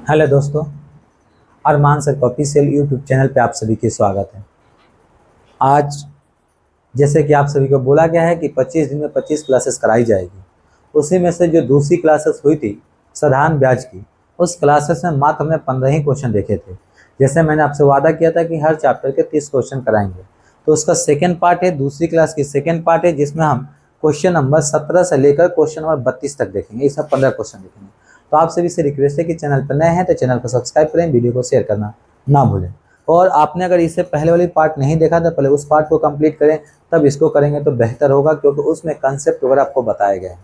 Hello दोस्तों, अरमान sir का official YouTube channel पे आप सभी के स्वागत है। आज जैसे कि आप सभी को बोला गया है कि 25 दिन में 25 क्लासेस कराई जाएगी। उसी में से जो दूसरी क्लासेस हुई थी साधारण ब्याज की, उस क्लासेस में मात्र हमने 15 ही क्वेश्चन देखे थे। जैसे मैंने आपसे वादा किया था कि हर चैप्टर के 30 क्वेश्चन कराएंगे, तो उसका सेकेंड पार्ट है, दूसरी क्लास की सेकेंड पार्ट है, जिसमें हम क्वेश्चन नंबर 17 से लेकर क्वेश्चन नंबर 32 तक देखेंगे। इसमें 15 क्वेश्चन देखेंगे। तो आप सभी से रिक्वेस्ट है कि चैनल पर नए हैं तो चैनल को सब्सक्राइब करें, वीडियो को शेयर करना ना भूलें। और आपने अगर इससे पहले वाली पार्ट नहीं देखा तो पहले उस पार्ट को कंप्लीट करें, तब इसको करेंगे तो बेहतर होगा, क्योंकि उसमें कंसेप्ट वगैरह आपको बताए गए हैं।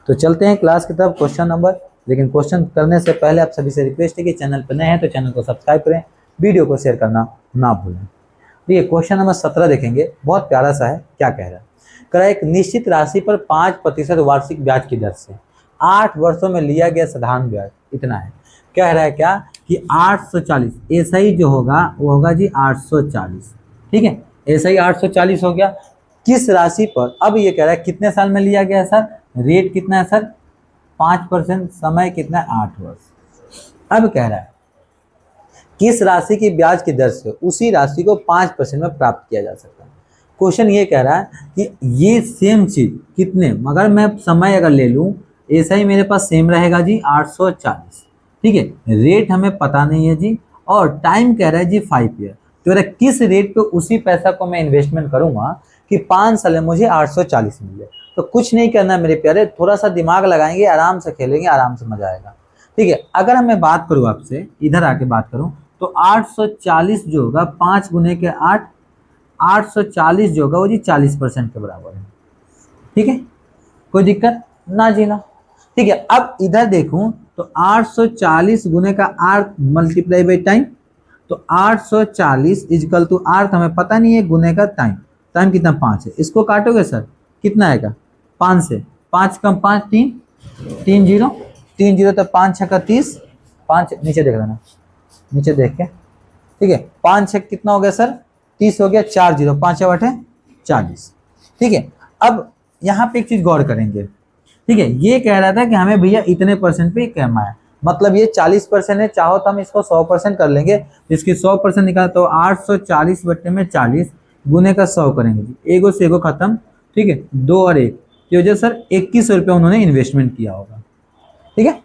तो चलते हैं क्लास की तरफ, क्वेश्चन नंबर। लेकिन क्वेश्चन करने से पहले आप सभी से रिक्वेस्ट है कि चैनल पर नए हैं तो चैनल को सब्सक्राइब करें, वीडियो को शेयर करना ना भूलें। तो ये क्वेश्चन नंबर 17 देखेंगे, बहुत प्यारा सा है। क्या कह रहा है? कह रहा है एक निश्चित राशि पर 5% वार्षिक ब्याज की दर से 8 वर्षों में लिया गया साधारण ब्याज इतना है। कह रहा है क्या कि 840 ऐसा ही जो होगा वो होगा जी 840। ठीक है, ऐसा ही 840 हो गया। किस राशि पर? अब ये कह रहा है कितने साल में लिया गया है सर? रेट कितना है सर? 5%। समय कितना है? 8 वर्ष। अब कह रहा है किस राशि की ब्याज की दर से उसी राशि को 5% में प्राप्त किया जा सकता है। क्वेश्चन ये कह रहा है कि ये सेम चीज कितने, मगर मैं समय अगर ले लूं, ऐसा ही मेरे पास सेम रहेगा जी 840। ठीक है, रेट हमें पता नहीं है जी, और टाइम कह रहा है जी 5 ईयर। तो अगर किस रेट पे उसी पैसा को मैं इन्वेस्टमेंट करूंगा कि 5 साल में मुझे 840 मिले। तो कुछ नहीं करना मेरे प्यारे, थोड़ा सा दिमाग लगाएंगे, आराम से खेलेंगे, आराम से मजा आएगा। ठीक है, अगर मैं बात करूं आपसे, इधर आके बात करूं, तो 840 जो होगा 5 गुने के 8, 840 जो होगा वो जी 40% के बराबर है। ठीक है, कोई दिक्कत ना जीना। ठीक है, अब इधर देखूं तो 840 गुने का 8 मल्टीप्लाई बाई टाइम, तो 840 इजकल टू 8 हमें पता नहीं है, गुने का टाइम। टाइम कितना? 5 है। इसको काटोगे सर, कितना आएगा? 5 से 5 कम 5 3, 3 जीरो, 3 जीरो तो 5 6 का 30, 5 नीचे देख लेना, नीचे देख के। ठीक है, 5 6 कितना हो गया सर? 30 हो गया। 4 जीरो, 5 8 है 40। ठीक है, अब यहाँ पे एक चीज गौर करेंगे। ठीक है, ये कह रहा था कि हमें भैया इतने परसेंट पे कमाया, मतलब ये 40% है, चाहो तो हम इसको 100% कर लेंगे। इसकी 100% निकाला तो 840 बट्टे में 40 गुने का 100 करेंगे। एगो से एगो खत्म। ठीक है, 2 और 1 की वजह सर 21 रुपये उन्होंने इन्वेस्टमेंट किया होगा। ठीक है,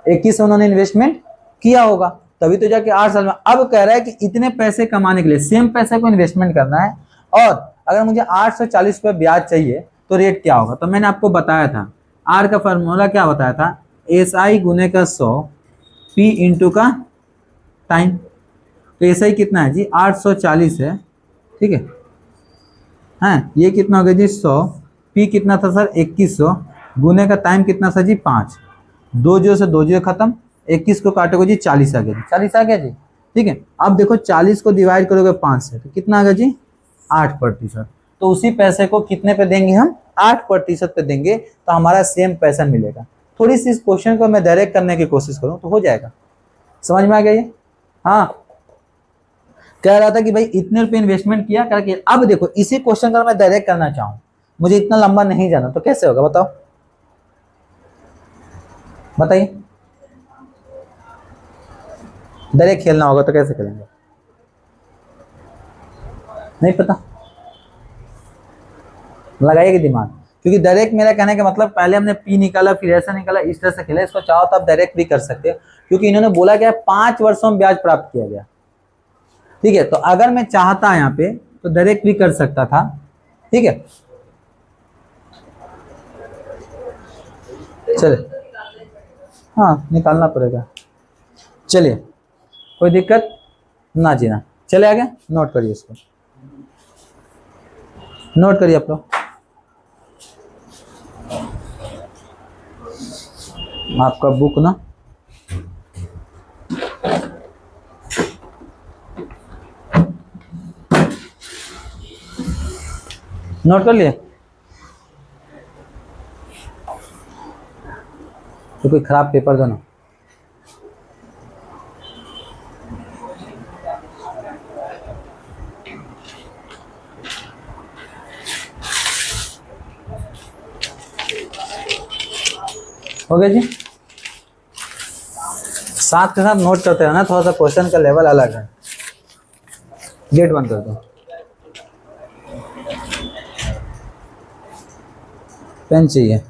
21 उन्होंने इन्वेस्टमेंट किया होगा, तभी तो जाके 8 साल में। अब कह रहा है कि इतने पैसे कमाने के लिए सेम पैसे को इन्वेस्टमेंट करना है, और अगर मुझे 840 रुपये ब्याज चाहिए तो रेट क्या होगा? तो मैंने आपको बताया था, आर का फॉर्मूला क्या बताया था? एस आई गुने का 100 पी इंटू का टाइम। तो एस आई कितना है जी? 840 है। ठीक है, हाँ, ये कितना हो गया जी? 100। पी कितना था सर? 2100। गुने का टाइम कितना था जी? 5। 2 जीरो से 2 जीरो खत्म, 21 को काटोगे जी 40 आ गया जी, 40 आ गया जी। ठीक है, अब देखो 40 को डिवाइड करोगे 5 से तो कितना आ गया जी? 8%। तो उसी पैसे को कितने पे देंगे हम? 8% पे देंगे, तो हमारा सेम पैसा मिलेगा। थोड़ी सी इस क्वेश्चन को मैं डायरेक्ट करने की कोशिश करूं तो हो जाएगा। समझ में आ गया ये? हाँ, कह रहा था कि भाई इतने रुपए इन्वेस्टमेंट किया करके। अब देखो इसी क्वेश्चन का मैं डायरेक्ट करना चाहूं, मुझे इतना लंबा नहीं जाना, तो कैसे होगा बताओ, बताइए। डायरेक्ट खेलना होगा तो कैसे खेलेंगे? नहीं पता? लगाइएगा दिमाग, क्योंकि डायरेक्ट मेरा कहने का मतलब पहले हमने पी निकाला फिर ऐसा निकाला, इस तरह से खेला। इसको चाहो तो आप डायरेक्ट भी कर सकते हो, क्योंकि इन्होंने बोला गया 5 वर्षों में ब्याज प्राप्त किया गया। ठीक है, तो अगर मैं चाहता यहाँ पे तो डायरेक्ट भी कर सकता था। ठीक है, चले, हाँ निकालना पड़ेगा। चलिए, कोई दिक्कत ना जीना। चले आगे, नोट करिए इसको, नोट करिए आप लोग। आपका बुक ना, नोट कर लिए? तो कोई खराब पेपर दो ना। हो गया जी। साथ के साथ नोट करते रहना, थोड़ा सा क्वेश्चन का लेवल अलग है। गेट बंद कर दो, पेन चाहिए।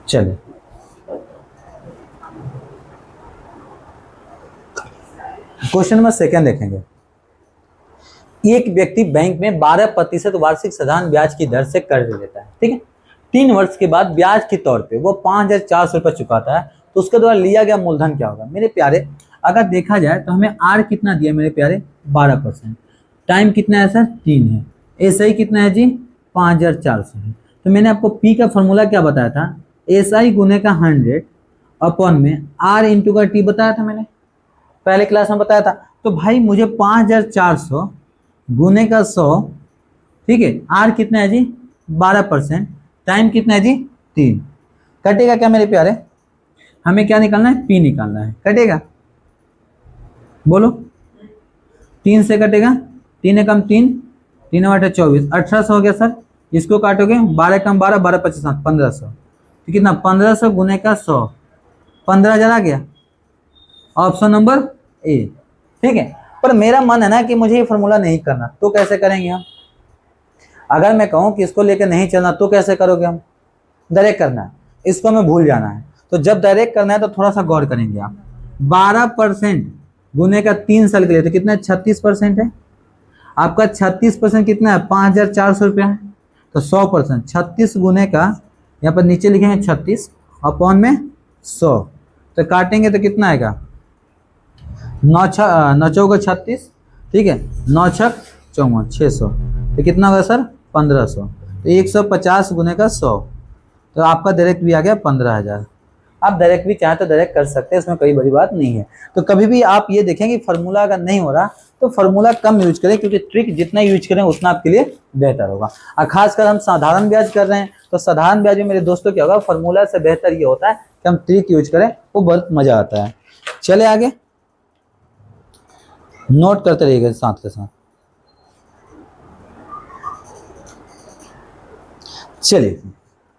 चलिए क्वेश्चन नंबर सेकंड देखेंगे। एक व्यक्ति बैंक में 12% वार्षिक साधारण ब्याज की दर से कर्ज लेता है, ठीक है। 3 वर्ष के बाद ब्याज के तौर पे वो 5,400 रुपये चुकाता है, तो उसके द्वारा लिया गया मूलधन क्या होगा? मेरे प्यारे, अगर देखा जाए तो हमें आर कितना दिया मेरे प्यारे? 12%। टाइम कितना है सर? 3 है। एस आई कितना है जी? 5,400 है। तो मैंने आपको पी का फॉर्मूला क्या बताया था? एस आई गुने का 100 अपॉन में आर इंटू का टी बताया था मैंने, पहले क्लास में बताया था। तो भाई मुझे 5,400 गुने का 100, ठीक है। आर कितना है जी? 12%। टाइम कितना है जी? 3। कटेगा क्या मेरे प्यारे? हमें क्या निकालना है? पी निकालना है। कटेगा? बोलो। 3 से कटेगा, 3 एकम 3, 3 आठ 24, 1800 हो गया सर। इसको काटोगे 12 कम 12, 12 25 1500, तो कितना? 1500 गुने का 100, 15,000 आ गया। ऑप्शन नंबर ए, ठीक है। पर मेरा मन है ना कि मुझे ये फॉर्मूला नहीं करना, तो कैसे करेंगे हम? अगर मैं कहूं कि इसको लेकर नहीं चलना, तो कैसे करोगे हम? डायरेक्ट करना है, इसको हमें भूल जाना है। तो जब डायरेक्ट करना है तो थोड़ा सा गौर करेंगे आप। 12% गुने का 3 साल के लिए, तो कितना? 36% है। आपका 36% कितना है? 5,400 रुपया है। तो 100%, 36 गुने का, यहाँ पर नीचे लिखेंगे 36 अपॉन में 100, तो काटेंगे तो कितना आएगा? 9 चौका 36, ठीक है। 9 छक 54, 600, तो कितना होगा सर? 1500। तो 150 गुने का 100, तो आपका डायरेक्ट भी आ गया 15,000। आप डायरेक्ट भी चाहें तो डायरेक्ट कर सकते हैं, इसमें कोई बड़ी बात नहीं है। तो कभी भी आप ये देखें कि फार्मूला अगर नहीं हो रहा तो फार्मूला कम यूज करें, क्योंकि ट्रिक जितना यूज करें उतना आपके लिए बेहतर होगा। और खासकर हम साधारण ब्याज कर रहे हैं, तो साधारण ब्याज में मेरे दोस्तों क्या होगा? फार्मूला से बेहतर ये होता है कि हम ट्रिक यूज करें, वो बहुत मजा आता है। चले आगे, नोट करते रहिएगा साथ के साथ। चलिए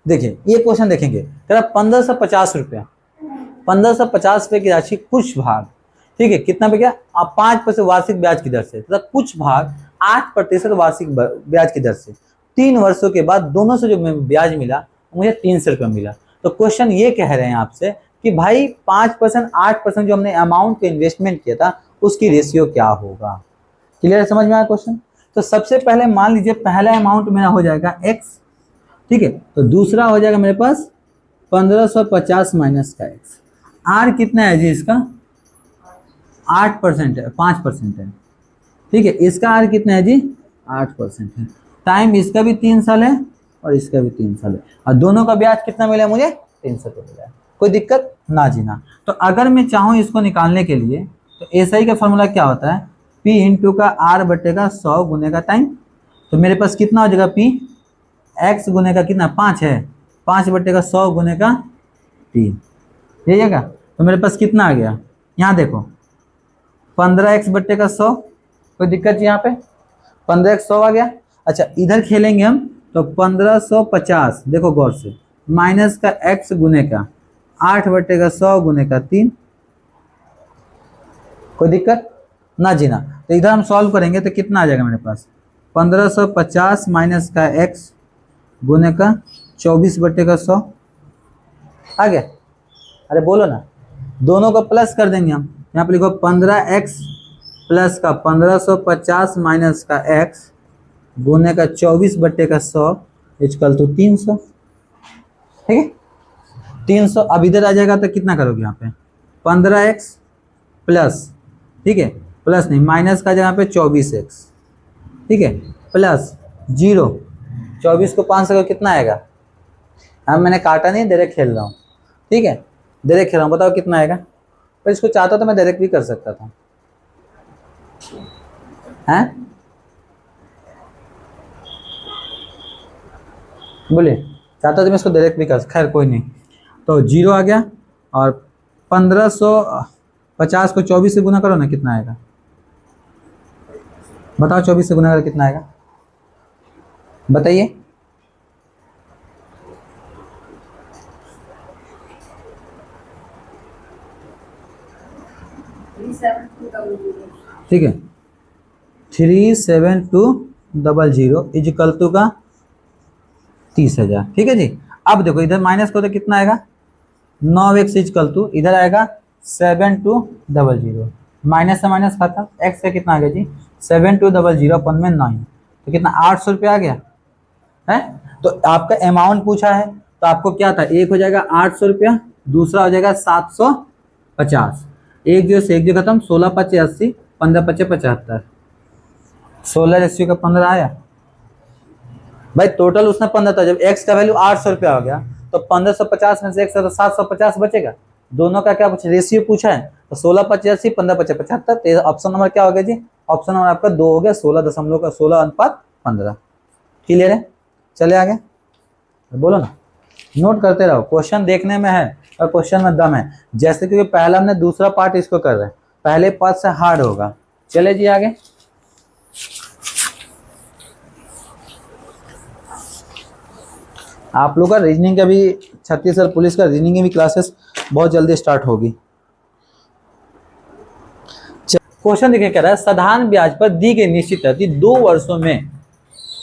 देखिए, ये क्वेश्चन देखेंगे। तेरा 1550 रुपया, 1550 रुपये की राशि कुछ भाग, ठीक है, कितना पे गया? आप 5% वार्षिक ब्याज की दर से तथा कुछ भाग 8% वार्षिक ब्याज की दर से 3 वर्षों के बाद दोनों से जो ब्याज मिला मुझे 300 रुपये मिला। तो क्वेश्चन ये कह रहे हैं आपसे कि भाई 5% 8% जो हमने अमाउंट पे इन्वेस्टमेंट किया था उसकी रेशियो क्या होगा? क्लियर, समझ में आया क्वेश्चन? तो सबसे पहले मान लीजिए पहला अमाउंट मेरा हो जाएगा x, ठीक है। तो दूसरा हो जाएगा मेरे पास 1550 माइनस का x। आर कितना है जी? इसका 8% है, 5% है, ठीक है। इसका आर कितना है जी? 8% है। टाइम इसका भी 3 साल है और इसका भी 3 साल है, और दोनों का ब्याज कितना मिला मुझे? 300 रुपये मिला है। कोई दिक्कत ना जीना। तो अगर मैं चाहूँ इसको निकालने के लिए, तो एस आई का फॉर्मूला क्या होता है? पी इंटू का आर बटेगा 100 गुने का टाइम। तो मेरे पास कितना हो जाएगा? पी एक्स गुने का कितना? 5 है, 5 बटेगा 100 गुने का 3, यही है। तो मेरे पास कितना आ गया? यहाँ देखो 15x बट्टे का 100, कोई दिक्कत यहाँ पे? 15x 100 आ गया। अच्छा इधर खेलेंगे हम, तो 1550, देखो गौर से, माइनस का x गुने का 8 बट्टे का 100 गुने का 3, कोई दिक्कत ना जीना। तो इधर हम सॉल्व करेंगे तो कितना आ जाएगा मेरे पास? 1550 माइनस का x गुने का 24 बट्टे का 100 आ गया। अरे बोलो ना, दोनों को प्लस कर देंगे हम। यहाँ पे लिखो 15x प्लस का 1550 माइनस का x गुने का 24 बट्टे का 100 इक्वल टू 300, ठीक है। 300 अब इधर आ जाएगा तो कितना करोगे? यहाँ पे 15x प्लस, ठीक है, प्लस नहीं माइनस का जगह पे 24x, ठीक है, प्लस 0, 24 को 5 से कितना आएगा? हाँ मैंने काटा नहीं, डायरेक्ट खेल रहा हूँ, ठीक है, डायरेक्ट खेल रहा हूँ। बताओ कितना आएगा? पर इसको चाहता तो मैं डायरेक्ट भी कर सकता था, हैं? बोलिए, चाहता तो मैं इसको डायरेक्ट भी कर, खैर कोई नहीं। तो 0 आ गया, और 1550 को 24 से गुना करो ना, कितना आएगा? बताओ 24 से गुना करो कितना आएगा? बताइए। ठीक है, 3720 इजिकल टू का 30,000। ठीक है जी। अब देखो इधर माइनस को तो कितना आएगा, 9x इजिकल टू इधर आएगा 7200, माइनस से माइनस खत्म, x का कितना आ गया जी 7200 अपन में 9, तो कितना 800 रुपया आ गया है। तो आपका अमाउंट पूछा है तो आपको क्या था, एक हो जाएगा 800 रुपया, दूसरा हो जाएगा 750, एक जो से एक जो खत्म, 16 पचे 80, 15 पचे 75, 16 का 15 आया भाई। टोटल उसने 15 था, जब x का वैल्यू 800 रुपया हो गया तो 1550 में से 750 बचेगा। दोनों का क्या पूछा, रेशियो पूछा है, तो 16 पचे 80, 15 पचे 75, तो ऑप्शन नंबर क्या हो गया जी, ऑप्शन नंबर आपका 2 हो गया, 16.16:15। क्लियर है। चले आगे, बोलो ना, नोट करते रहो, क्वेश्चन देखने में है और क्वेश्चन में दम है। जैसे कि पहला हमने दूसरा पार्ट इसको कर रहे हैं, पहले पार्ट से हार्ड होगा। चले जी आगे। आप लोग का रीजनिंग का भी, छत्तीसगढ़ पुलिस का रीजनिंग की भी क्लासेस बहुत जल्दी स्टार्ट होगी। क्वेश्चन देखिए, कह रहा है साधारण ब्याज पर दी गई निश्चित राशि 2 वर्षों में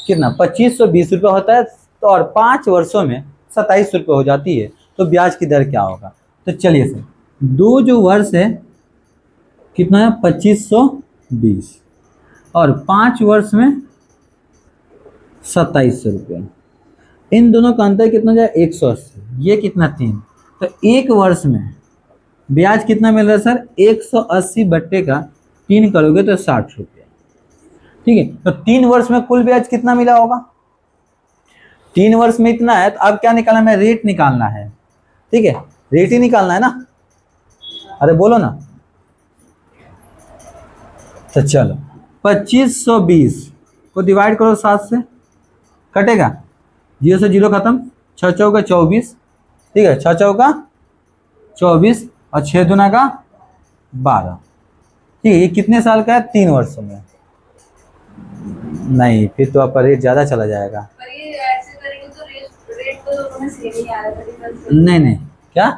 कितना 2520 रुपये होता है, तो और 5 वर्षों में 27 रुपये हो जाती है, तो ब्याज की दर क्या होगा। तो चलिए सर, 2 जो वर्ष है कितना है 2520 और 5 वर्ष में 2700 रुपये, इन दोनों का अंतर कितना जाए 180, ये कितना 3, तो एक वर्ष में ब्याज कितना मिल रहा है सर 180 बट्टे का 3 करोगे तो 60 रुपये। ठीक है, तो 3 वर्ष में कुल ब्याज कितना मिला होगा, 3 वर्ष में इतना है, तो अब क्या निकालना है, रेट निकालना है। ठीक है, रेट ही निकालना है ना, अरे बोलो ना। तो चलो 2520 को डिवाइड करो 7 से, कटेगा 0 से 0 खत्म, 6 चौका 24, ठीक है 6 चौका 24 और 6 दूना का 12। ठीक है, ये कितने साल का है, 3 वर्षों में। नहीं, फिर तो आपका रेट ज़्यादा चला जाएगा। पर ये ऐसे करेंगे तो रेट तो दोनों में सेम ही आ रहा है। नहीं नहीं, क्या,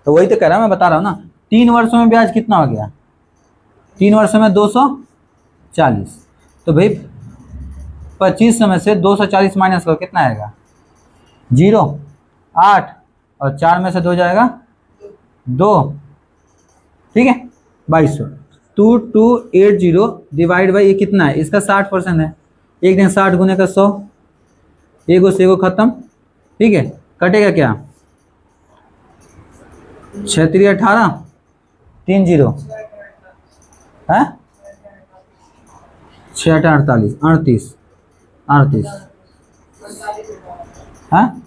तो वही तो कह रहा हूँ, मैं बता रहा हूँ ना, 3 वर्षों में ब्याज कितना हो गया, 3 वर्षों में 240, तो भाई 2500 में से 240 माइनस करो, कितना आएगा 0, 8 और 4 में से 2 जाएगा 2, ठीक है 2200। 2280 डिवाइड बाई ये कितना है, इसका 60% है, एक दिन 60 गुने का 100, एगो से एगो खत्म। ठीक है, कटेगा क्या 6 3 18 3 0 है 6 8 48 38 38 हाँ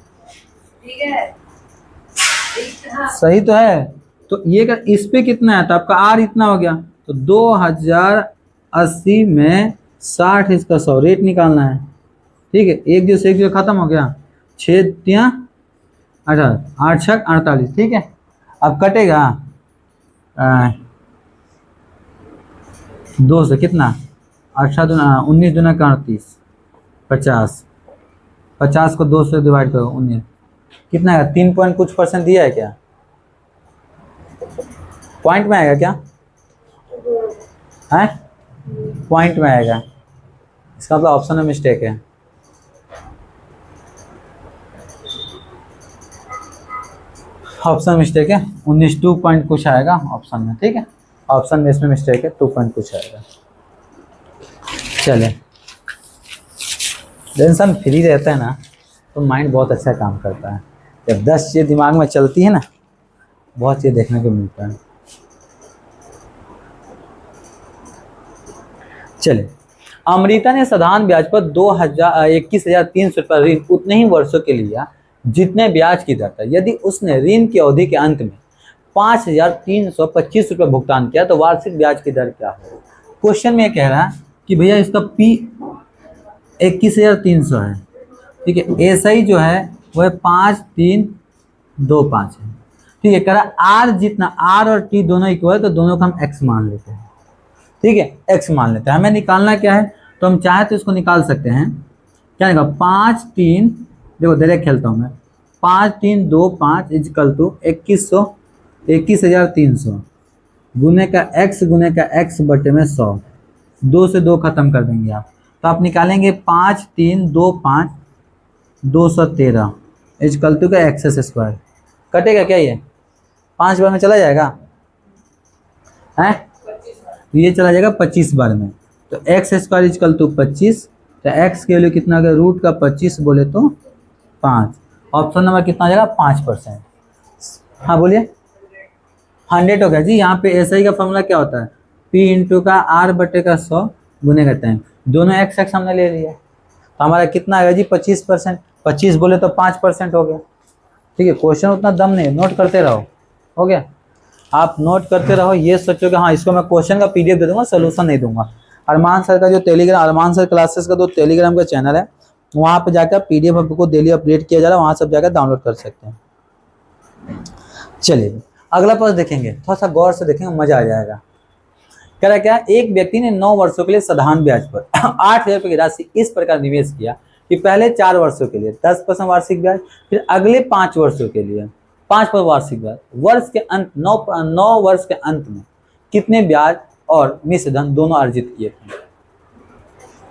सही तो है। तो ये कर, इस पे कितना है, तो आपका आर इतना हो गया, तो 2080 में 60 इसका 100, रेट निकालना है। ठीक है, एक जो से एक जो खत्म हो गया, 6 3 18 8 6 48। ठीक है, अब कटेगा 2 से कितना 18 दूना 19 दूना का 38, 50 50 को 2 से डिवाइड करो 19, कितना है 3 पॉइंट कुछ % दिया है क्या, पॉइंट में आएगा क्या है, पॉइंट में आएगा, इसका मतलब ऑप्शन में मिस्टेक है। ऑप्शन मिस्टेक है, 19 2 पॉइंट कुछ आएगा ऑप्शन में। ठीक है, ऑप्शन में इसमें मिस्टेक है, 2 पॉइंट कुछ आएगा। चले, जब इंसान फ्री रहता है ना तो माइंड बहुत अच्छा काम करता है, जब 10 चीज़ें दिमाग में चलती है ना, बहुत चीज़ देखने को मिलता है। चले, अमृता ने साधारण ब्याज पर 21,300 रुपये ऋण उतने ही वर्षों के लिया जितने ब्याज की दर था। यदि उसने ऋण की अवधि के अंत में 5,325 रुपये भुगतान किया तो वार्षिक ब्याज की दर क्या है। क्वेश्चन में कह रहा है कि भैया इसका P 21,300 है, ठीक है, SI जो है वो है 5325 है। ठीक है, कह रहा R जितना, R और T दोनों इक्वल है, तो दोनों को हम X मान लेते हैं। ठीक है, X मान लेते हैं, हमें निकालना क्या है, तो हम चाहे तो इसको निकाल सकते हैं क्या आएगा 5 3, देखो डायरेक्ट खेलता हूँ मैं, 5 3 2 5 इजकल टू 2100, 21,300 गुने का x बटे में 100, 2 से 2 खत्म कर देंगे आप, तो आप निकालेंगे 5 3 2 5 213 इजकल टू का x²। कटेगा क्या ये? 5 बार में चला जाएगा है, तो ये चला जाएगा 25 बार में, तो x² इजकल टू 25, तो x के लिए कितना आ गया, रूट का 25 बोले तो 5। ऑप्शन नंबर कितना आ जाएगा 5%। हाँ बोलिए, 100 हो गया जी। यहाँ पे एसआई का फॉर्मूला क्या होता है, p इंटू का r बटे का 100 गुने का टाइम, दोनों x हमने ले लिया, तो हमारा कितना आएगा जी 25%। 25 बोले तो 5% हो गया। ठीक है, क्वेश्चन उतना दम नहीं, नोट करते रहो, हो गया। आप नोट करते रहो, ये सोचो कि हाँ इसको मैं क्वेश्चन का पीडीएफ दे दूंगा, सोल्यूशन नहीं दूंगा। अरमान सर का जो टेलीग्राम, अरमान सर क्लासेस का जो टेलीग्राम का चैनल है, वहाँ पे जाकर पीडीएफ आपको डेली अपडेट किया जा रहा है, वहाँ सब जाकर डाउनलोड कर सकते हैं। चलिए अगला प्रश्न देखेंगे, थोड़ा सा गौर से देखेंगे, मजा आ जाएगा। कह रहा क्या, एक व्यक्ति ने 9 वर्षों के लिए साधारण ब्याज पर 8,000 रुपये की राशि इस प्रकार निवेश किया कि पहले 4 वर्षों के लिए 10% वार्षिक ब्याज, फिर अगले 5 वर्षों के लिए 5% वार्षिक ब्याज, वर्ष के अंत 9 वर्ष के अंत में कितने ब्याज और मिश्र धन दोनों अर्जित किए थे।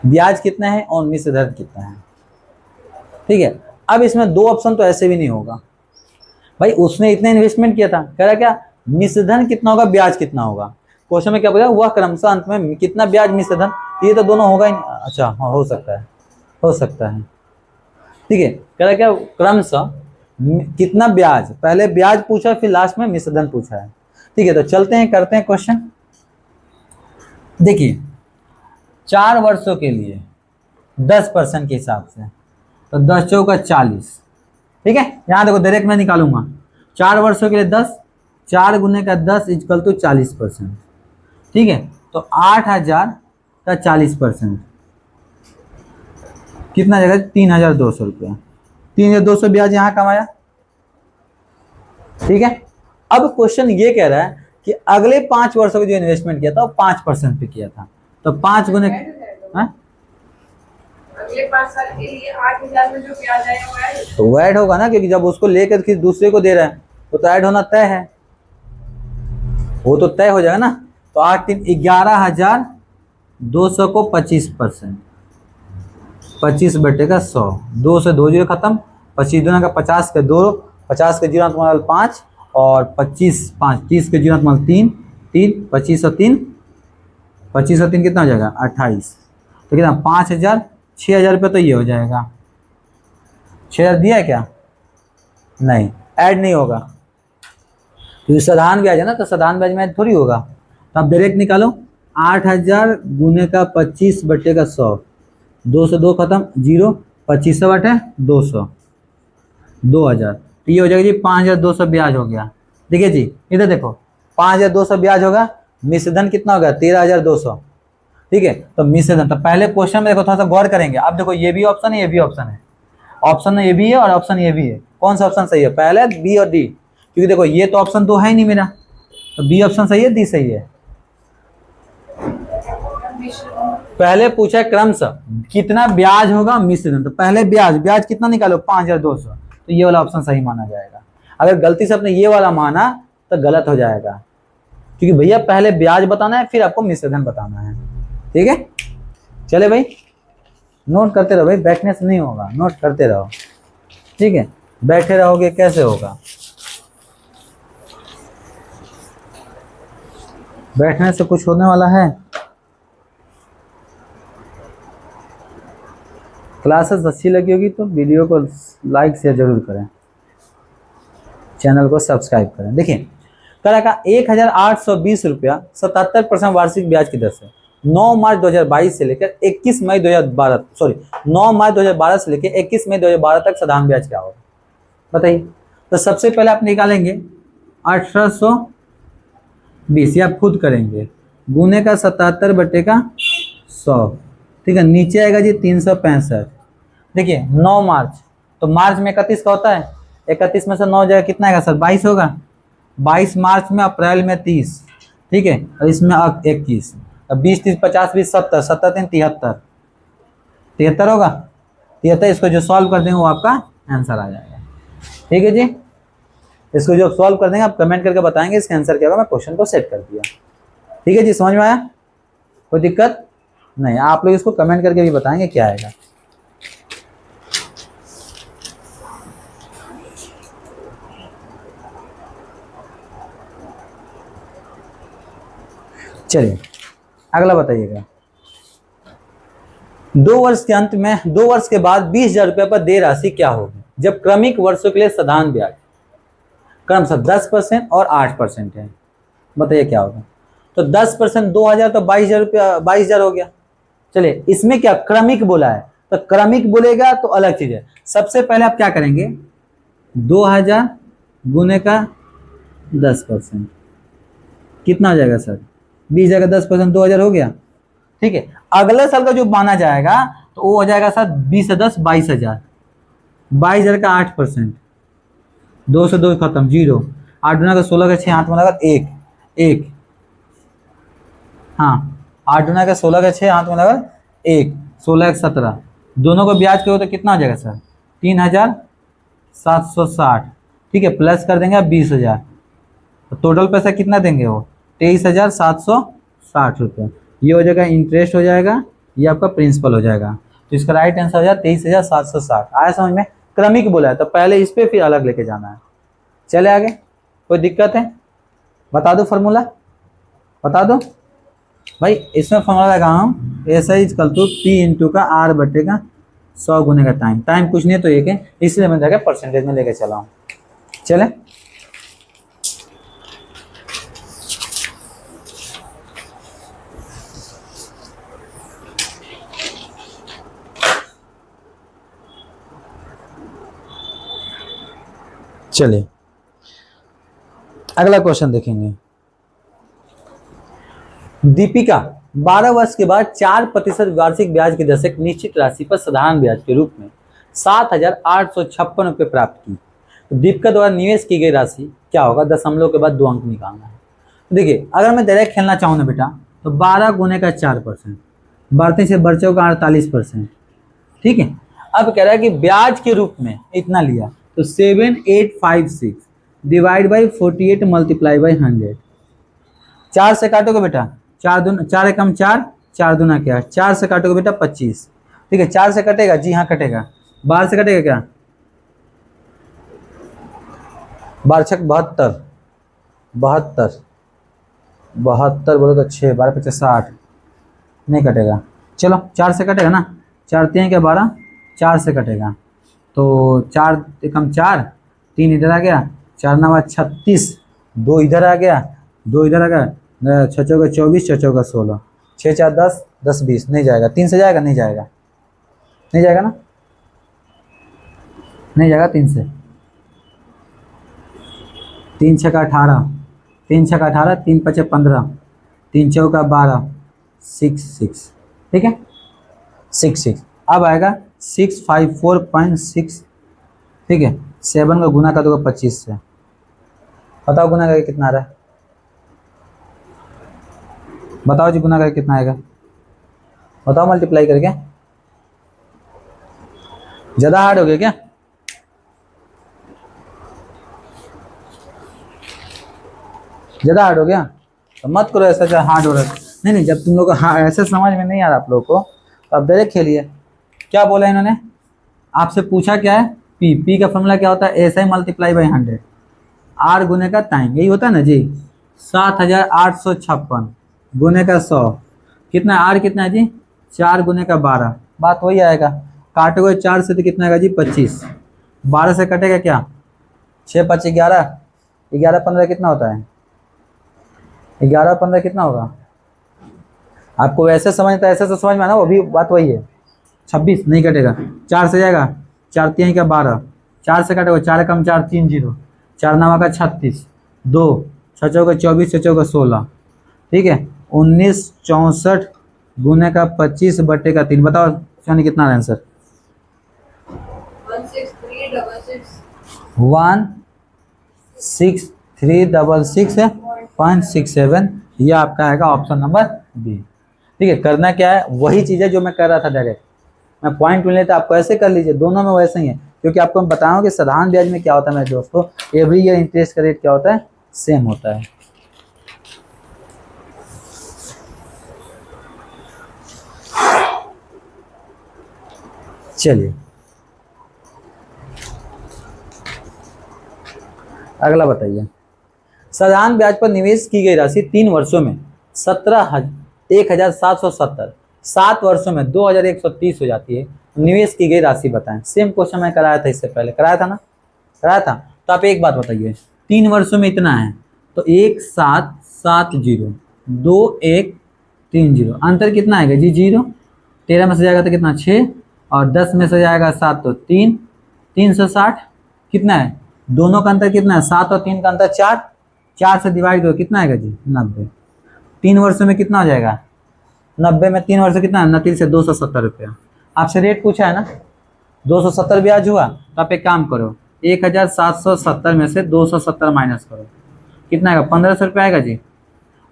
ब्याज कितना है और मिश्र धन कितना है। ठीक है, अब इसमें 2 ऑप्शन तो ऐसे भी नहीं होगा भाई, उसने इतना इन्वेस्टमेंट किया था, कह रहा क्या मिश्र धन कितना होगा, ब्याज कितना होगा। क्वेश्चन में क्या बोला, वह क्रमशः अंत में कितना ब्याज मिश्र धन, ये तो दोनों होगा ही। अच्छा हाँ, हो सकता है, हो सकता है। ठीक है, कह रहा क्या क्रमशः कितना ब्याज, पहले ब्याज पूछा फिर लास्ट में मिश्र धन पूछा है। ठीक है, तो चलते हैं करते हैं क्वेश्चन। देखिए 4 वर्षों के लिए 10% के हिसाब से, तो 10 चौका 40। ठीक है, यहाँ देखो डायरेक्ट मैं निकालूंगा, 4 वर्षों के लिए 10, 4 गुने का 10 इजकल टू 40%। ठीक है, तो 8,000 का 40% कितना जाएगा, 3,200 रुपया। 3,200 ब्याज यहाँ कमाया। ठीक है, अब क्वेश्चन ये कह रहा है कि अगले 5 वर्षों का जो इन्वेस्टमेंट किया था वो 5% पे किया था, तो 5 गुने अगले 5 साल के लिए 8,000 में जो ब्याज आया हुआ है तो वो ऐड होगा ना, क्योंकि जब उसको लेकर किसी दूसरे को दे रहा है वो तो ऐड होना तय है, वो तो तय हो जाएगा ना। तो 8 3 11,200 को 25%, 25 बटे का 100, 2 से 2 जीरो खत्म, 25 दूना का 50 के 2, 50 के जीरो तुम्हारा 5 और 25 5, 30 के जीरो तुम्हारा 3 3, 25 और 3, 25 और 3 कितना हो जाएगा 28, तो कितना 5,000, 6,000 रुपये तो ये हो जाएगा। 6,000 दिया है क्या, नहीं ऐड नहीं होगा, क्योंकि साधारण ब्याज है ना, तो साधारण ब्याज में ऐड थोड़ी होगा। तो आप डायरेक्ट निकालो, 8,000 गुने का 25 बटे का 100, 2 से 2 खत्म, 0, 25 बटे 200, 2,000, तो ये हो जाएगा जी 5,200 ब्याज हो गया। देखिए जी इधर देखो, 5,200 ब्याज होगा, मिश्र धन कितना होगा 13,200। ठीक है, तो मिश्र धन, तो पहले क्वेश्चन में देखो थोड़ा सा गौर करेंगे। अब देखो ये भी ऑप्शन है, ये भी ऑप्शन है, ऑप्शन ये भी है और ऑप्शन ये भी है, कौन सा ऑप्शन सही है, पहले बी और डी, क्योंकि देखो ये तो ऑप्शन तो है ही नहीं मेरा, तो बी ऑप्शन सही है, डी सही है। पहले पूछा क्रमशः कितना ब्याज होगा मिश्र धन, तो पहले ब्याज कितना निकालो 5,200, तो ये वाला ऑप्शन सही माना जाएगा। अगर गलती से आपने ये वाला माना तो गलत हो जाएगा, क्योंकि भैया पहले ब्याज बताना है फिर आपको मिश्र धन बताना है। ठीक है, चले भाई नोट करते रहो भाई, बैठने से नहीं होगा, नोट करते रहो। ठीक है, बैठे रहोगे कैसे होगा, बैठने से कुछ होने वाला है। क्लासेस अच्छी लगी होगी तो वीडियो को लाइक शेयर जरूर करें, चैनल को सब्सक्राइब करें। देखिए करा का 1,820 रुपया 77% वार्षिक ब्याज की दर से 9 मार्च 2022 से लेकर 21 मई 2012 9 मार्च 2012 से लेकर 21 मई 2012 तक साधारण ब्याज क्या होगा बताइए। तो सबसे पहले आप निकालेंगे 1820, या आप खुद करेंगे, गुने का 77 बटे का 100। ठीक है, नीचे आएगा जी 365। देखिए 9 मार्च, तो मार्च में 31 का होता है, 31 में से 9 जाएगा कितना आएगा सर 22 होगा, 22 मार्च में, अप्रैल में 30। ठीक है, और इसमें 21, अब 20 30 50 20 70, 70 3 73, 73 होगा, ये होता है, इसको जो सॉल्व कर देंगे वो आपका आंसर आ जाएगा। ठीक है जी, इसको जो सॉल्व कर देंगे आप कमेंट करके बताएंगे इसका आंसर क्या होगा। मैं क्वेश्चन को सेट कर दिया। ठीक है जी, समझ में आया? कोई दिक्कत नहीं? आप लोग इसको कमेंट करके भी बताएंगे क्या आएगा। चलिए अगला बताइएगा। 2 वर्ष के अंत में 2 वर्ष के बाद 20,000 रुपये पर देय राशि क्या होगी जब क्रमिक वर्षों के लिए साधारण ब्याज क्रमशः 10% और 8% है? बताइए क्या होगा। तो 10% 2,000 तो 22,000 रुपया 22,000 हो गया। चलिए इसमें क्या क्रमिक बोला है, तो क्रमिक बोलेगा तो अलग चीज है। सबसे पहले आप क्या करेंगे, 2,000 गुने का 10%, कितना हो जाएगा सर? 20,000 का 10% 2,000 हो गया। ठीक है, अगले साल का जो माना जाएगा तो वो हो जाएगा सर 20 से 10 22,000, 22,000 का 8%, 2 से 2 खत्म, 0, 8 गुना का 16 का 6, 8 में लगा 1 1, हाँ 8 गुना का 16 का 6, 8 में लगा 1, 16 का 17, दोनों को ब्याज करो तो कितना हो जाएगा सर? 3,760। ठीक है, प्लस कर देंगे आप 20,000, तो टोटल पैसा कितना देंगे वो? 23,760 रुपये। ये हो जाएगा इंटरेस्ट हो जाएगा, ये आपका प्रिंसिपल हो जाएगा। तो इसका राइट आंसर हो जाएगा 23,760। आया समझ में? क्रमिक बोला है तो पहले इस पे फिर अलग लेके जाना है। चले आगे, कोई दिक्कत है? बता दो फॉर्मूला, बता दो भाई। इसमें फॉर्मूला लगा हम ऐसा ही कल तो P इंटू का R बटे का 100 गुने का टाइम। टाइम कुछ नहीं तो एक है, इसलिए मैं जाकर परसेंटेज में लेके चला हूँ। चले चलिए अगला क्वेश्चन देखेंगे। दीपिका 12 वर्ष के बाद 4% वार्षिक ब्याज की दर से एक निश्चित राशि पर साधारण ब्याज के रूप में 7,856 रुपये प्राप्त की। तो दीपिका द्वारा निवेश की गई राशि क्या होगा? दशमलव के बाद 2 अंक निकालना है। तो देखिए अगर मैं डायरेक्ट खेलना चाहूँ ना बेटा, तो 12 गुने का 4%, बढ़ते से बच्चों का 48%। ठीक है, अब कह रहा है कि ब्याज के रूप में इतना लिया, तो 7856 डिवाइड बाई 48 मल्टीप्लाई बाई 100। 4 से काटोगे बेटा, 4 एकम 4, 4 दूना क्या, 4 से काटोगे बेटा 25। ठीक है, 4 से कटेगा, जी हाँ कटेगा। 12 से कटेगा क्या, 12 छक 72, 72 72 बोलो तो 6, 12 पचास 60, नहीं कटेगा। चलो 4 से कटेगा ना, 4 3 क्या 12, 4 से कटेगा। तो 4 एकम 4, 3 इधर आ गया, 4 9 36, 2 इधर आ गया, 2 इधर आ गया, 6 चौका 24, 6 चौका 16, 6 4 10, 10 20, नहीं जाएगा। 3 से जाएगा, नहीं जाएगा, नहीं जाएगा ना, नहीं जाएगा 3 से। 3 छक्का 18, 3 छक्का 18, 3 पचे 15, 3 चौका 12, 6 6। ठीक है, 6 6। अब आएगा 654.6। ठीक है, 7 का गुना कर दोगे 25 से, बताओ गुना करके कितना आ रहा है? बताओ जी गुना करके कितना आएगा? बताओ मल्टीप्लाई करके। ज़्यादा हार्ड हो गया क्या? ज़्यादा हार्ड हो गया तो मत करो ऐसा, हार्ड हो रहा है। नहीं नहीं, जब तुम लोग को ऐसे समझ में नहीं आ रहा आप लोगों को, तो अब डायरेक्ट खेलिए। क्या बोला इन्होंने? आपसे पूछा क्या है? पी का फॉर्मूला क्या होता है? S I multiply by 100, R गुने का टाइम, यही होता है ना जी। 7,856 गुने का 100, कितना आर कितना है जी? 4 गुने का 12, बात वही आएगा। काटोगे 4 से तो कितना आएगा जी? 25। 12 से कटेगा क्या? 6 5 11, 11 15 कितना होता है? 11 15 कितना होगा? आपको वैसे समझता है, ऐसे तो समझ में आना, वो भी बात वही है। 26 नहीं कटेगा, 4 से जाएगा, 4 3 का 12, 4 से कटेगा, 4 कम 4 3 0, 4 9 का 36, 2 6 चौका 24, 6 चौका 16। ठीक है, 1964 गुने का 25 बटे का 3। बताओ यानी कितना आंसर? 16366.67। ये आपका आएगा ऑप्शन नंबर बी। ठीक है, करना क्या है? वही चीज़ है जो मैं कर रहा था डायरेक्ट। मैं पॉइंट मिले तो आपको ऐसे कर लीजिए, दोनों में वैसे ही है, क्योंकि आपको मैं बताऊँ कि साधारण ब्याज में क्या होता है मेरे दोस्तों, एवरी ईयर इंटरेस्ट का रेट क्या होता है, सेम होता है। चलिए अगला बताइए, साधारण ब्याज पर निवेश की गई राशि 3 वर्षों में 17,1770, 7 वर्षों में 2,130 हो जाती है। निवेश की गई राशि बताएं। सेम क्वेश्चन मैं कराया था, इससे पहले कराया था ना, कराया था। तो आप एक बात बताइए, 3 वर्षों में इतना है तो 1770, 2130, अंतर कितना आएगा जी, 0। 13 में से जाएगा तो कितना, 6, और 10 में से जाएगा 7 तो 3, 360, कितना है, दोनों का अंतर कितना है, 7 और 3 का अंतर 4, 4 से डिवाइड करो कितना आएगा जी, 90। 3 वर्षों में कितना हो जाएगा, 90 में 3 वर्ष कितना है, 29 से 270 रुपया। आपसे रेट पूछा है ना, 270 ब्याज हुआ, तो आप एक काम करो, 1770 में से 270 माइनस करो, कितना आएगा, 1500 रुपया आएगा जी,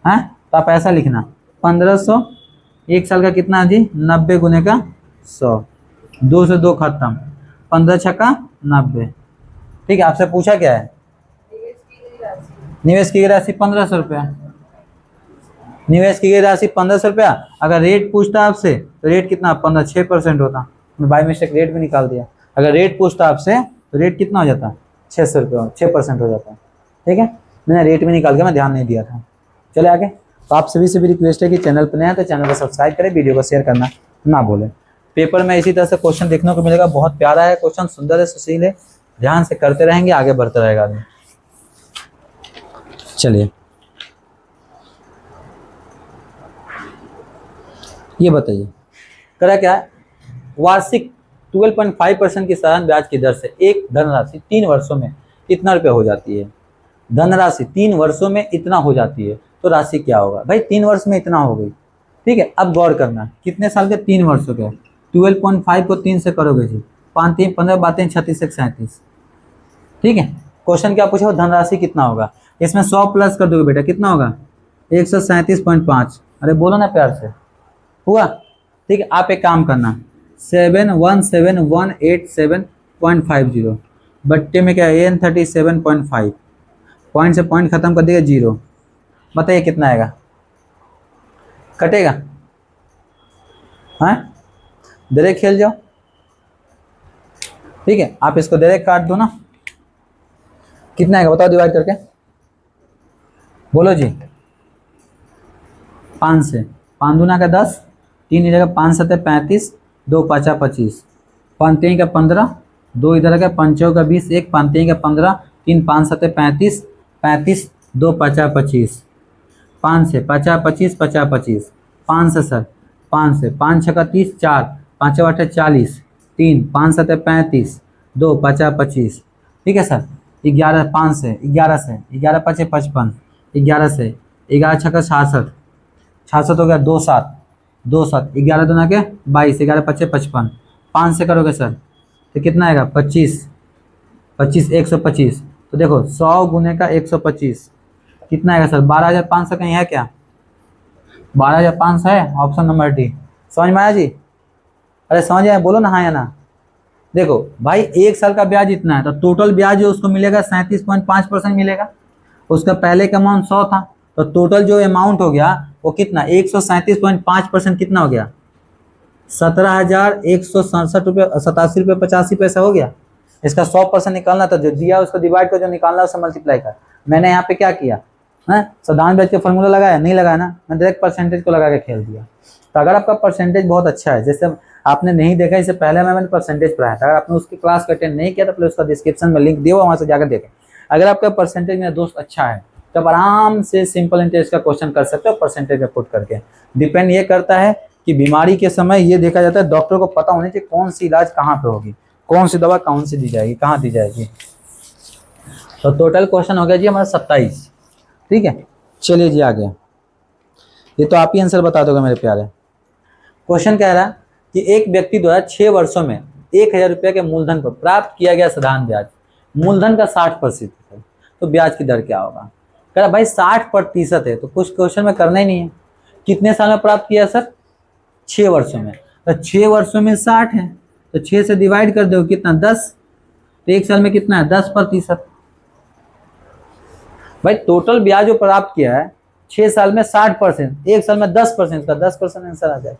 हैं। तो आप ऐसा लिखना, 1500, एक साल का कितना है जी, 90 गुने का 100, 2 से 2 खत्म, 15 छक्का 90। ठीक है, आपसे पूछा क्या है, निवेश की गई राशि 1500 रुपया, निवेश की गई राशि 1500 रुपया। अगर रेट पूछता आपसे तो रेट कितना, 15, 6% होता, मैं बाई मिस्टेक रेट भी निकाल दिया। अगर रेट पूछता आपसे तो रेट कितना हो जाता, 600 रुपये, 6% हो जाता। ठीक है, मैंने रेट भी निकाल के मैं ध्यान नहीं दिया था। चले आगे। तो आप सभी से भी रिक्वेस्ट है कि चैनल पर नए हैं तो चैनल को सब्सक्राइब करें, वीडियो को शेयर करना ना भूलें। पेपर में इसी तरह से क्वेश्चन देखने को मिलेगा, बहुत प्यारा है क्वेश्चन, सुंदर है, सुशील है, ध्यान से करते रहेंगे आगे बढ़ता रहेगा आदमी। चलिए ये बताइए, करा क्या है, वार्षिक 12.5% की साधारण ब्याज की दर से एक धनराशि 3 वर्षों में इतना रुपया हो जाती है। धनराशि 3 वर्षों में इतना हो जाती है तो राशि क्या होगा, भाई 3 वर्ष में इतना हो गई। ठीक है, अब गौर करना, कितने साल के, 3 वर्षों के, 12.5 को 3 से करोगे जी, 5 3 15 बातें 36 से 37। ठीक है, क्वेश्चन क्या पूछा, धनराशि कितना होगा, इसमें 100 प्लस कर दोगे बेटा, कितना होगा, 137.5। अरे बोलो ना प्यार से, हुआ। ठीक है, आप एक काम करना, 717187.50 बट्टे में क्या है, N37.5, पॉइंट से पॉइंट खत्म कर दिया 0, बताइए कितना आएगा, कटेगा, हाँ डायरेक्ट खेल जाओ। ठीक है, आप इसको डायरेक्ट काट दो ना, कितना आएगा बताओ डिवाइड करके, बोलो जी, 5 से, 5 दूना का 10, 3 इधर का 5 7 35, 2 5 25, 5 3 का 15, 2 इधर का 5 का 20, 1 5 3 का 15, 3 5 7 35, 35, 2 5 25, 5 से 50 25 50 25, 5 से सर, 5 से 5 6 का 30, 4 5 8 40, 3 5 7 35, 2 5 25। ठीक है सर, 11 5 से 11 से 11 5 55, 11 से 11 6 का 66, 66 हो गया, 2 7 2 7, 11 दूना के 22, 11 5 55, 5 से करोगे सर तो कितना आएगा, 25, 25 125। तो देखो 100 गुने का 125 कितना आएगा सर, 12,500 कहीं है क्या, 12,500 है, ऑप्शन नंबर डी। समझ में आया जी, अरे समझ आया, बोलो ना हाँ या ना। देखो भाई, एक साल का ब्याज इतना है तो टोटल ब्याज जो उसको मिलेगा 37.5% मिलेगा, उसका पहले का अमाउंट 100 था, तो टोटल जो अमाउंट हो गया वो कितना, 137.5% कितना हो गया, 17,167 रुपये 87 रुपये 85 पैसा हो गया। इसका 100% निकालना था, जो दिया उसको डिवाइड कर, जो निकालना उससे मल्टीप्लाई कर। मैंने यहाँ पे क्या किया है, साधारण ब्याज का फॉर्मूला लगाया, नहीं लगाया ना, मैं डायरेक्ट परसेंटेज को लगा के खेल दिया। तो अगर आपका परसेंटेज बहुत अच्छा है, जैसे आपने नहीं देखा इससे पहले मैंने परसेंटेज पढ़ाया था, अगर आपने उसकी क्लास को अटेंड नहीं किया तो पहले उसका डिस्क्रिप्शन में लिंक दिया हुआ, वहाँ से जाकर देखें। अगर आपका परसेंटेज मेरा दोस्त अच्छा है तो आप आराम से सिंपल इंटरेस्ट का क्वेश्चन कर सकते हो परसेंटेज में पुट करके। डिपेंड ये करता है कि बीमारी के समय ये देखा जाता है, डॉक्टर को पता होना चाहिए कौन सी इलाज कहाँ पे होगी, कौन सी दवा कौन सी दी जाएगी, कहाँ दी जाएगी। तो टोटल क्वेश्चन हो गया जी हमारा 27। ठीक है, चलिए जी आगे, ये तो आप ही आंसर बता दोगे मेरे प्यारे। क्वेश्चन कह रहा है कि एक व्यक्ति द्वारा 6 वर्षों में 1,000 रुपये के मूलधन पर प्राप्त किया गया साधारण ब्याज, मूलधन का 60% है, तो ब्याज की दर क्या होगा। कह रहा भाई 60% है तो कुछ क्वेश्चन में करना ही नहीं है, कितने साल में प्राप्त किया सर, 6 वर्षों में। तो 6 वर्षों में 60 है, तो 6 से डिवाइड कर दो, कितना 10, तो 1 साल में कितना है 10%। भाई टोटल ब्याज जो प्राप्त किया है 6 साल में 60%, 1 साल में 10%, का 10% आंसर आ जाए।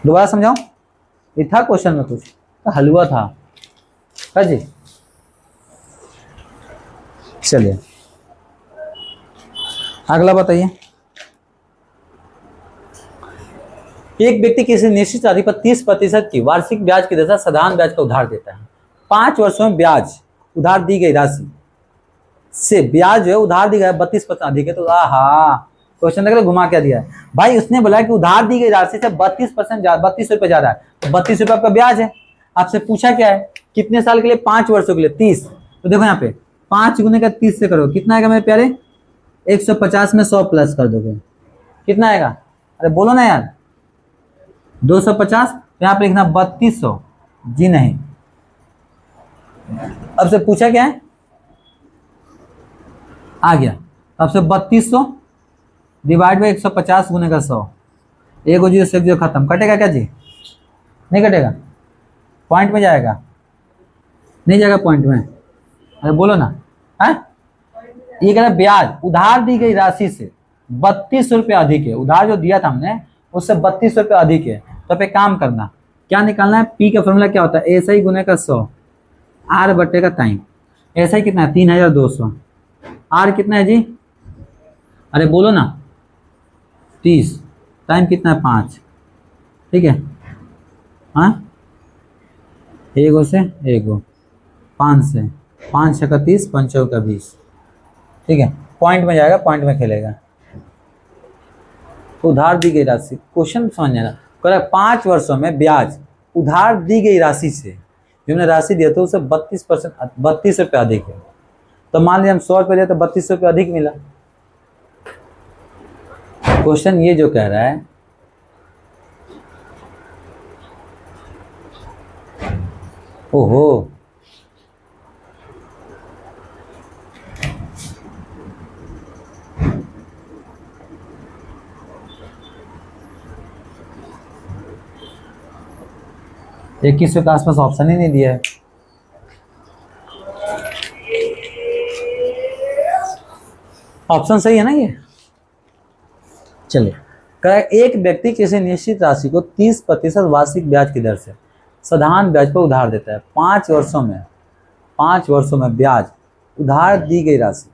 दोबारा समझाऊं, ये था क्वेश्चन में कुछ तो हलवा था। हाँ जी, चलिए अगला बताइए। एक व्यक्ति किसी निश्चित राशि पर 30% की वार्षिक ब्याज की दर से साधारण ब्याज का उधार देता है। 5 वर्षों में ब्याज उधार दी गई राशि से ब्याज जो है उधार दी गई 32% अधिक है, तो आहा क्वेश्चन देख घुमा क्या दिया है भाई। उसने बोला कि उधार दी गई राशि से 32% 32 रुपए ज्यादा है, तो 32 रुपए आपका ब्याज है। आपसे पूछा क्या है, कितने साल के लिए, 5 वर्षों के लिए 30, तो देखो यहाँ पे 5 गुने का 30 से करो, कितना आएगा मेरे प्यारे, 150 में 100 प्लस कर दोगे, कितना आएगा, अरे बोलो ना यार, 250, तो यहाँ पे लिखना 3200, जी नहीं। अब से पूछा क्या है, आ गया, अब से 3200 डिवाइड बाई 150 गुने का 100, एक जीरो से एक जीरो खत्म, कटेगा क्या जी, नहीं कटेगा, पॉइंट में जाएगा, नहीं जाएगा पॉइंट में, अरे बोलो ना है। ये कह रहा ब्याज उधार दी गई राशि से 32 रुपये अधिक है, उधार जो दिया था हमने उससे 32 रुपये अधिक है। तो पे काम करना, क्या निकालना है, पी का फॉर्मूला क्या होता है, ऐसा ही गुने का 100, आर बटे का टाइम, ऐसा ही कितना है 3200, आर कितना है जी, अरे बोलो ना 30, टाइम कितना है 5, ठीक है, हाँ एगो से एगो, 5 से 5 छक्का 30, 5 चौका 20, ठीक है, पॉइंट में जाएगा, पॉइंट में खेलेगा। तो उधार दी गई राशि, क्वेश्चन समझ जाना, कह 5 वर्षों में ब्याज उधार दी गई राशि से, जो हमने राशि दिया था उससे 32% 32 रुपये अधिक है। तो मान लिया हम 100 रुपये दिया तो 32 रुपये अधिक मिला। क्वेश्चन ये जो कह रहा है, ओहो इक्कीस के आसपास ऑप्शन ही नहीं दिया है। ऑप्शन सही है ना ये, चलिए कह एक व्यक्ति किसी निश्चित राशि को 30% वार्षिक ब्याज की दर से साधारण ब्याज पर उधार देता है। 5 वर्षों में ब्याज उधार दी गई राशि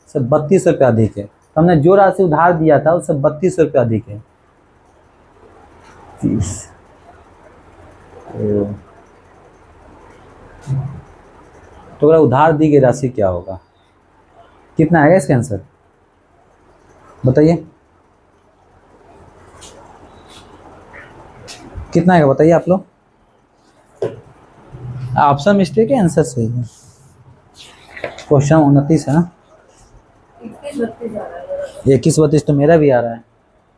से 32 रुपये अधिक है। तो हमने जो राशि उधार दिया था उससे 32 रुपये अधिक है। 30 तो अगर उधार दी गई राशि क्या होगा, कितना आएगा इसका आंसर बताइए, कितना आएगा बताइए आप लोग। ऑप्शन मिस्टेक है, आंसर सही है। क्वेश्चन 29 है ना, 21-32 तो मेरा भी आ रहा है।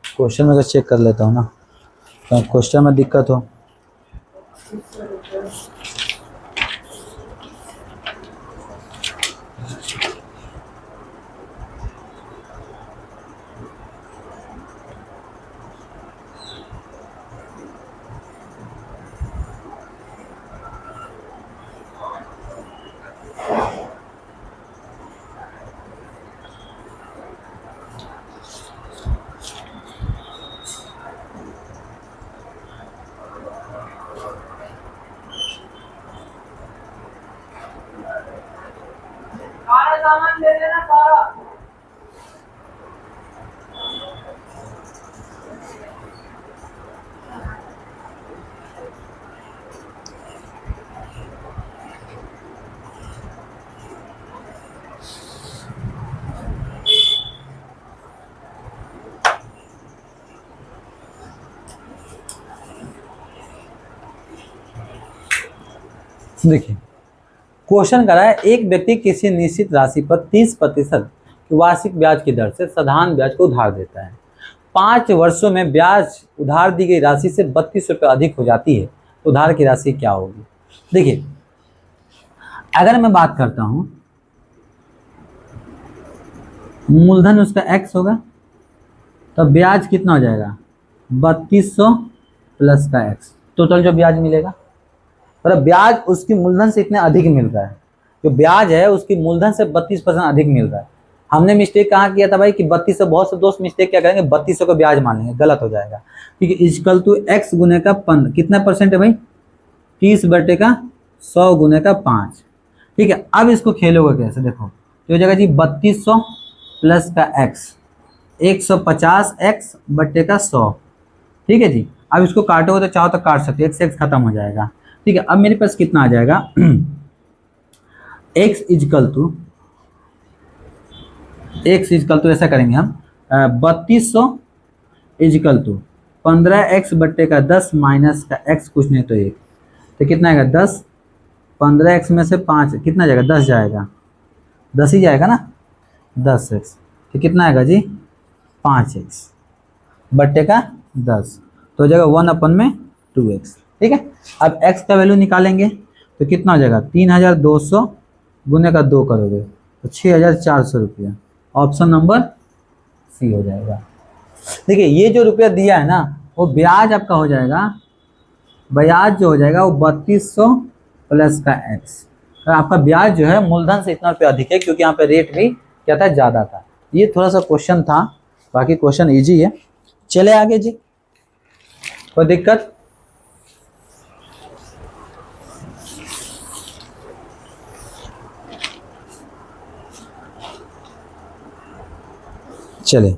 क्वेश्चन में चेक कर लेता हूँ ना, तो क्वेश्चन में दिक्कत हो। सामान ले लेना सारा। देखिए क्वेश्चन कर रहा है एक व्यक्ति किसी निश्चित राशि पर 30% की वार्षिक ब्याज की दर से साधारण ब्याज को उधार देता है। 5 वर्षों में ब्याज उधार दी गई राशि से 32 रुपये अधिक हो जाती है, तो उधार की राशि क्या होगी। देखिए अगर मैं बात करता हूं मूलधन उसका x होगा, तो ब्याज कितना हो जाएगा 3200 प्लस का एक्स, टोटल जो ब्याज मिलेगा, मतलब ब्याज उसकी मूलधन से इतने अधिक मिल रहा है, जो ब्याज है उसकी मूलधन से 32% अधिक मिल रहा है। हमने मिस्टेक कहाँ किया था भाई कि 3200, बहुत से दोस्त मिस्टेक क्या करेंगे 3200 का ब्याज मान लेंगे, गलत हो जाएगा। ठीक है, इक्वल टू एक्स गुने का कितना परसेंट है भाई, 30/100 गुने का 5। ठीक है, अब इसको खेलोगे कैसे, देखो तो हो जाएगा जी 3200 प्लस का एक्स, 150 एक्स बट्टे का 100। ठीक है जी, अब इसको काटोगे तो चाहो तो काट सकते हो, एक्स एक्स खत्म हो जाएगा। ठीक है, अब मेरे पास कितना आ जाएगा एक्स इजकल टू ऐसा करेंगे हम 3200 इजकल टू 15x बट्टे का 10 माइनस का x कुछ नहीं तो 1, तो कितना आएगा 10, 15x में से 5 कितना जाएगा, 10 जाएगा, 10 ही जाएगा ना, 10x, तो कितना आएगा जी 5x बट्टे का 10, तो हो जाएगा 1/2x। ठीक है, अब x का वैल्यू निकालेंगे तो कितना हो जाएगा 3200 गुने का 2 करोगे तो 6400 रुपया, ऑप्शन नंबर सी हो जाएगा। देखिए ये जो रुपया दिया है ना वो ब्याज आपका हो जाएगा, ब्याज जो हो जाएगा वो 3200 प्लस का x, तो आपका ब्याज जो है मूलधन से इतना रुपया अधिक है क्योंकि यहाँ पे रेट भी क्या था, ज़्यादा था। ये थोड़ा सा क्वेश्चन था, बाकी क्वेश्चन इजी है। चले आगे जी, कोई दिक्कत? चले,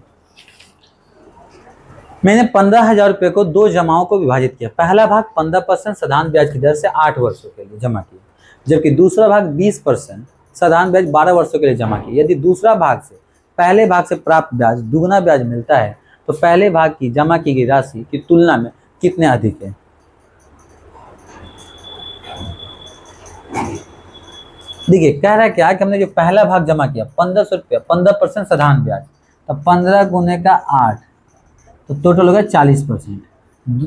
मैंने 15,000 रुपये को 2 जमाओं को विभाजित किया। पहला भाग 15% साधारण ब्याज की दर से 8 वर्षों के लिए जमा किया, जबकि दूसरा भाग 20% साधारण ब्याज 12 वर्षों के लिए जमा किया। यदि दूसरा भाग से पहले भाग से प्राप्त ब्याज दुगना ब्याज मिलता है तो पहले भाग की जमा की गई राशि की तुलना में कितने अधिक है। देखिए कह रहा है क्या कि हमने जो पहला भाग जमा किया 1500 रुपया, 15% साधारण ब्याज, तो 15 गुने का 8 तो टोटल हो गया 40%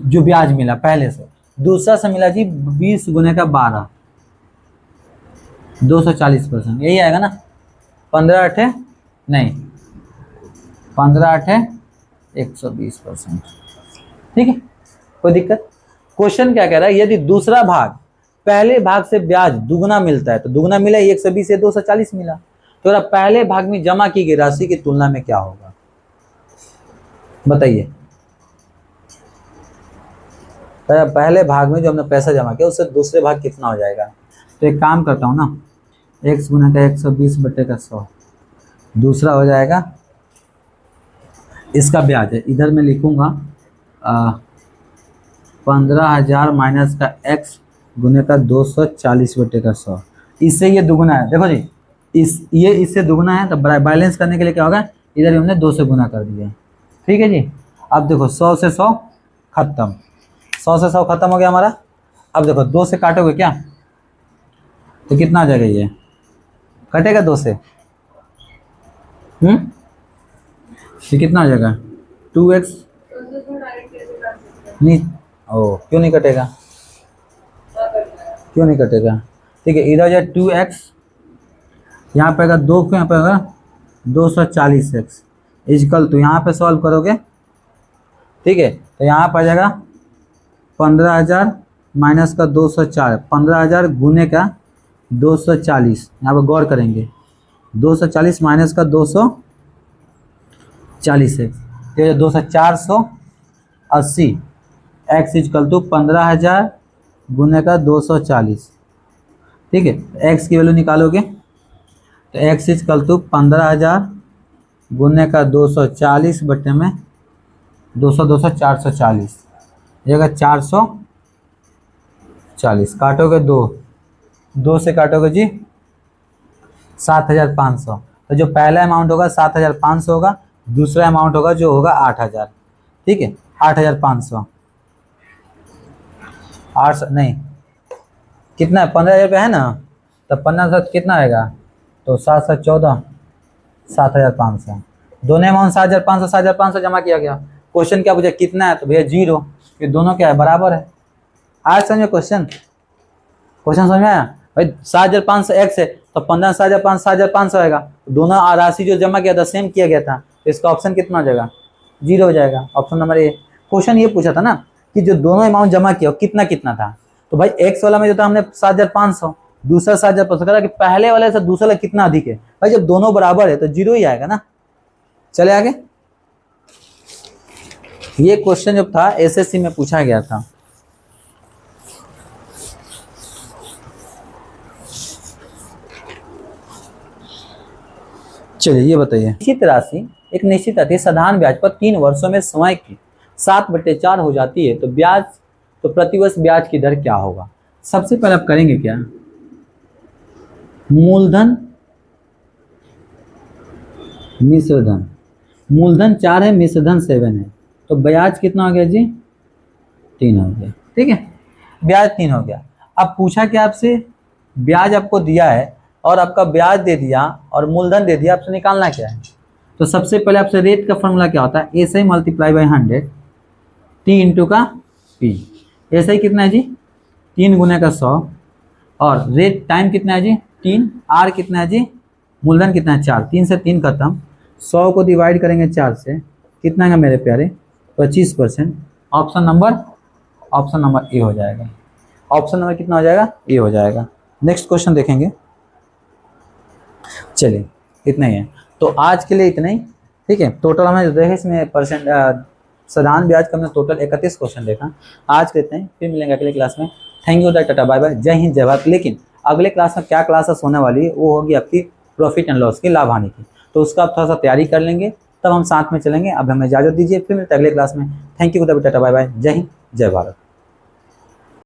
जो ब्याज मिला पहले से। दूसरा से मिला जी 20 गुने का 12, 240%, यही आएगा ना, 15 नहीं 15 120%। ठीक है, कोई दिक्कत? क्वेश्चन क्या कह रहा है, यदि दूसरा भाग पहले भाग से ब्याज दुगना मिलता है, तो दुगना मिला 120 से 240 मिला, तो पहले भाग में जमा की गई राशि की तुलना में क्या होगा बताइए। पहले भाग में जो हमने पैसा जमा किया उससे दूसरे भाग कितना हो जाएगा, तो एक काम करता हूँ ना, x गुना का 120 बटे का 100, दूसरा हो जाएगा इसका ब्याज है, इधर मैं लिखूंगा 15,000 माइनस का x गुने का 240 बटे का 100, इससे ये दुगुना है। देखो जी ये इससे दुगुना है तो बैलेंस करने के लिए क्या होगा, इधर हमने 2 से गुना कर दिया। ठीक है जी, अब देखो 100 से 100 खत्म, 100 से 100 खत्म हो गया हमारा। अब देखो 2 से काटोगे क्या तो कितना आ जाएगा, ये कटेगा 2 से, ये कितना आ जाएगा 2x, नहीं ओ क्यों नहीं कटेगा, क्यों नहीं कटेगा, ठीक है इधर हो जाए 2x, यहाँ पे आएगा 2 को, यहाँ पे आएगा 240x इजकल तो यहाँ पे सॉल्व करोगे, ठीक है तो यहाँ पर आ जाएगा 15,000 माइनस का 204, 15,000 गुने का 240, यहाँ पर गौर करेंगे 240 माइनस का 240x, ये 480 x इजकल टू 15,000 गुने का 240। ठीक है, x की वैल्यू निकालोगे तो x इजकल टू 15,000 गुने का 240 बटे में 200 200 440, जगह 440, काटोगे 2 से काटोगे जी 7,500, तो जो पहला अमाउंट होगा 7,500 होगा, दूसरा अमाउंट होगा जो होगा 8,000। ठीक है 8,500, 8 नहीं कितना है 15,000 रुपये है ना, तब 15,000 कितना आएगा, तो 7 7 14 7,500, दोनों अमाउंट 7,500 7,500 जमा किया गया। क्वेश्चन क्या पूछा कितना है, तो भैया 0, ये दोनों क्या है बराबर है। आज समझे क्वेश्चन समझ में आया भाई, 7,500 x है तो 15 7,500 7,500 आएगा, दोनों राशि जो जमा किया था सेम किया गया था, तो इसका ऑप्शन कितना हो जाएगा 0 हो जाएगा, ऑप्शन नंबर ए। क्वेश्चन ये पूछा था ना कि जो दोनों अमाउंट जमा किया कितना कितना था, तो भाई एक्स वाला में जो था हमने 7,500, दूसरा 7,500 करा कि पहले वाले से दूसरा वाला कितना अधिक है। भाई जब दोनों बराबर है तो जीरो ही आएगा ना। चले आगे। ये क्वेश्चन जब था एसएससी में पूछा गया था। चलिए ये बताइए, निश्चित राशि एक निश्चित राशि साधारण ब्याज पर 3 वर्षों में समय की 7/4 हो जाती है तो ब्याज तो प्रतिवर्ष ब्याज की दर क्या होगा। सबसे पहले आप करेंगे क्या, मूलधन मिश्रधन, मूलधन 4 है मिश्रधन 7 है, तो ब्याज कितना हो गया जी 3 हो गया। ठीक है, ब्याज 3 हो गया। अब पूछा कि आपसे ब्याज आपको दिया है और आपका ब्याज दे दिया और मूलधन दे दिया, आपसे निकालना क्या है। तो सबसे पहले आपसे रेट का फॉर्मूला क्या होता है, S I multiply by 100 T into का पी। एस आई कितना है जी 3 गुने का 100 और रेट टाइम कितना है जी 3, आर कितना है जी मूलधन कितना है 4, 3 से 3 खत्म, 100 को डिवाइड करेंगे 4 से कितना है मेरे प्यारे 25%। ऑप्शन नंबर ए हो जाएगा। ऑप्शन नंबर कितना हो जाएगा, ए हो जाएगा। नेक्स्ट क्वेश्चन देखेंगे। चलिए इतना ही है, तो आज के लिए इतना ही। ठीक है, टोटल हमें जो है इसमें परसेंट साधारण ब्याज का हमने टोटल 31 क्वेश्चन देखा। आज के इतना ही, फिर मिलेंगे अगले क्लास में। Thank you, tata bye bye, Jai Hind जय भारत। लेकिन अगले क्लास में क्या क्लासेस होने वाली है वो होगी आपकी प्रॉफिट एंड लॉस की, लाभ हानि की, तो उसका आप थोड़ा सा तैयारी कर लेंगे, तब हम साथ में चलेंगे। अब हमें इजाज़त दीजिए, फिर मिलते हैं अगले क्लास में। Thank you, tata bye bye, Jai Hind जय भारत।